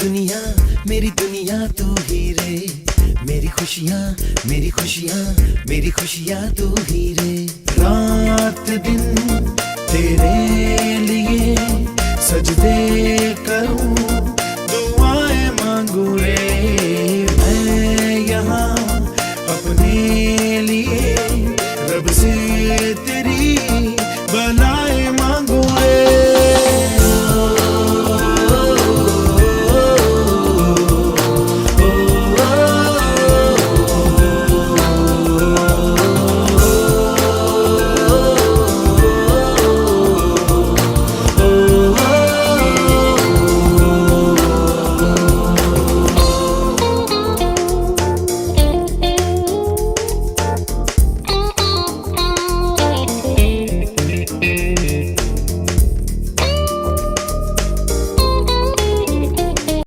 दुनिया मेरी दुनिया तू ही रे, मेरी खुशियाँ मेरी खुशियाँ मेरी खुशियाँ तू ही रे। रात दिन तेरे लिए सजदे करूँ